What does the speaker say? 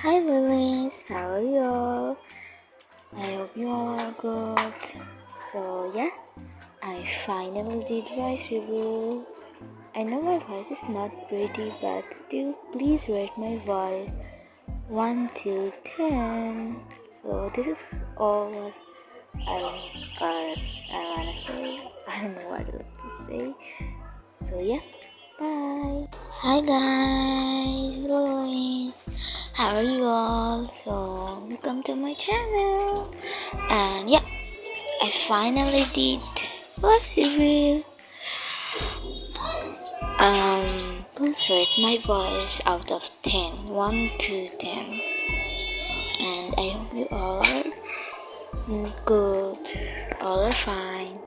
Hi Lilies, how are you all? I hope you all are good. So yeah, I finally did voice review. I know my voice is not pretty, but still please rate my voice 1 to 10. So this is all what I wanna say. I don't know what else to say. So yeah, bye. Hi guys, Lilies. How are you all? So welcome to my channel. And yeah, I finally did voice review. Please rate my voice out of 10, 1 to 10. And I hope you all are good, all are fine.